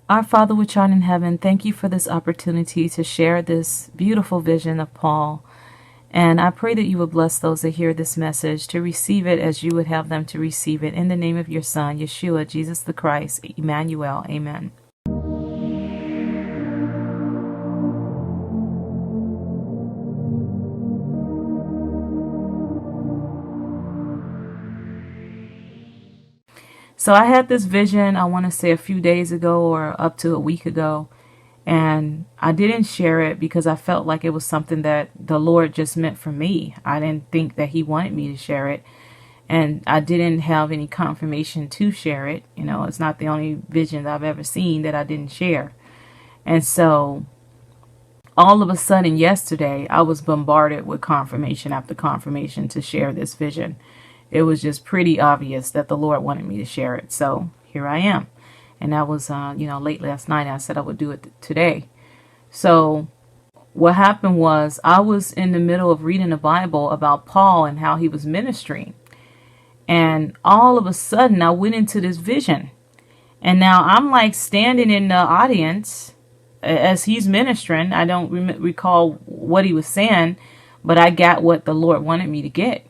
Our Father which art in heaven, thank you for this opportunity to share this beautiful vision of Paul. And I pray that you would bless those that hear this message to receive it as you would have them to receive it. In the name of your Son, Yeshua, Jesus the Christ, Emmanuel. Amen. So I had this vision, I want to say a few days ago or up to a week ago. And I didn't share it because I felt like it was something that the Lord just meant for me. I didn't think that he wanted me to share it. And I didn't have any confirmation to share it. You know, it's not the only vision I've ever seen that I didn't share. And so all of a sudden yesterday, I was bombarded with confirmation after confirmation to share this vision. It was just pretty obvious that the Lord wanted me to share it. So here I am. And that was, late last night. I said I would do it today. So what happened was I was in the middle of reading the Bible about Paul and how he was ministering. And all of a sudden I went into this vision. And now I'm like standing in the audience as he's ministering. I don't recall what he was saying, but I got what the Lord wanted me to get.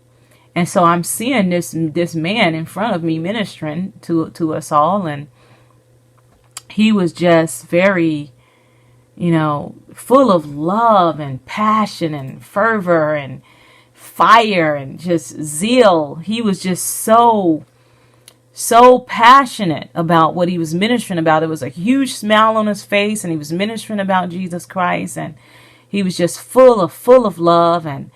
And so I'm seeing this man in front of me ministering to us all. And he was just very, full of love and passion and fervor and fire and just zeal. He was just so passionate about what he was ministering about. There was a huge smile on his face, and he was ministering about Jesus Christ. And he was just full of love, and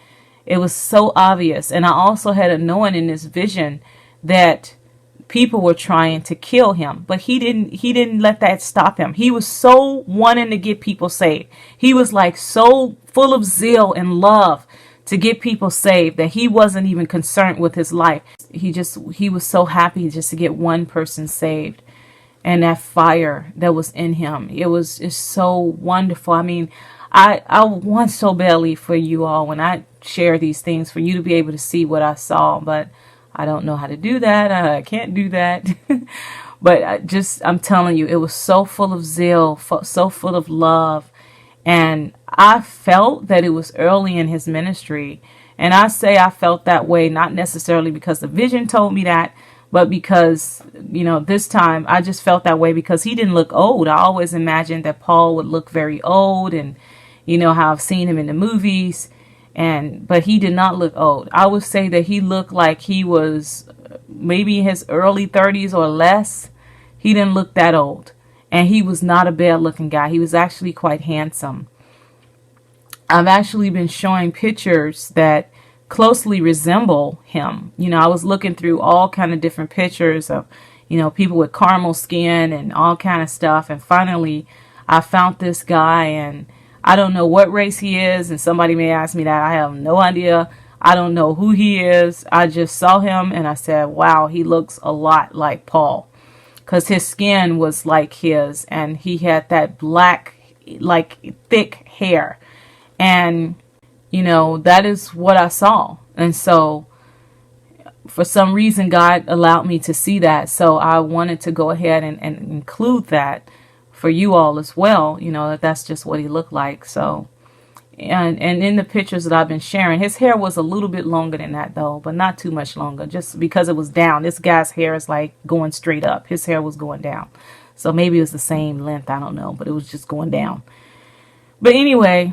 it was so obvious. And I also had a knowing in this vision that people were trying to kill him, but he didn't let that stop him. He was so wanting to get people saved. He was like so full of zeal and love to get people saved that he wasn't even concerned with his life. He was so happy just to get one person saved. And that fire that was in him, it's so wonderful. I mean, I want so badly for you all when I share these things for you to be able to see what I saw, but I don't know how to do that. I can't do that. But I'm telling you, it was so full of zeal, so full of love. And I felt that it was early in his ministry. And I say I felt that way, not necessarily because the vision told me that, but because, this time I just felt that way because he didn't look old. I always imagined that Paul would look very old, and how I've seen him in the movies. But he did not look old. I would say that he looked like he was maybe in his early 30s or less. He didn't look that old. And he was not a bad looking guy. He was actually quite handsome. I've actually been showing pictures that closely resemble him. I was looking through all kind of different pictures of, people with caramel skin and all kind of stuff. And finally, I found this guy, and I don't know what race he is. And somebody may ask me that. I have no idea. I don't know who he is. I just saw him and I said, wow, he looks a lot like Paul. Because his skin was like his, and he had that black, like thick hair. And, that is what I saw. And so for some reason, God allowed me to see that. So I wanted to go ahead and include that for you all as well. That's just what he looked like. So, and in the pictures that I've been sharing, his hair was a little bit longer than that though, but not too much longer, just because it was down. This guy's hair is like going straight up. His hair was going down. So maybe it was the same length. I don't know, but it was just going down. But anyway,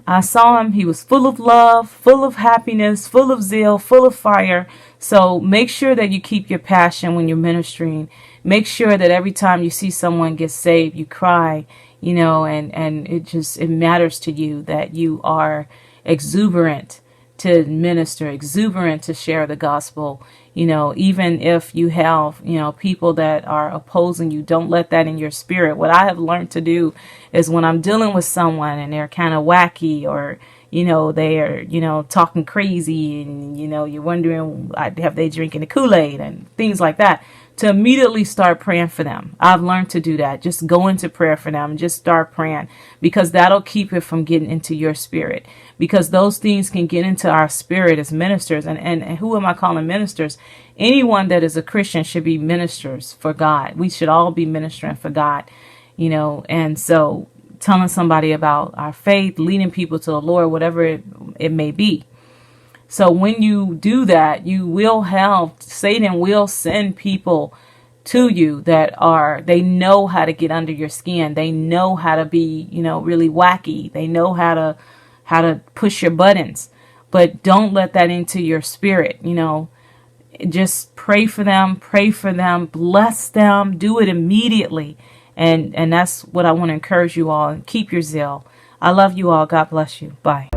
I saw him. He was full of love, full of happiness, full of zeal, full of fire. So make sure that you keep your passion when you're ministering. Make sure that every time you see someone get saved, you cry, and it matters to you that you are exuberant to minister, exuberant to share the gospel. Even if you have, people that are opposing you, don't let that in your spirit. What I have learned to do is when I'm dealing with someone and they're kind of wacky, or, they are, talking crazy, and, you're wondering, have they drinking the Kool-Aid and things like that, to immediately start praying for them. I've learned to do that. Just go into prayer for them and just start praying, because that'll keep it from getting into your spirit, because those things can get into our spirit as ministers. And who am I calling ministers? Anyone that is a Christian should be ministers for God. We should all be ministering for God. and so telling somebody about our faith, leading people to the Lord, whatever it may be. So when you do that, Satan will send people to you they know how to get under your skin. They know how to be, really wacky. They know how to push your buttons, but don't let that into your spirit. Just pray for them, bless them, do it immediately. And that's what I want to encourage you all, and keep your zeal. I love you all. God bless you. Bye.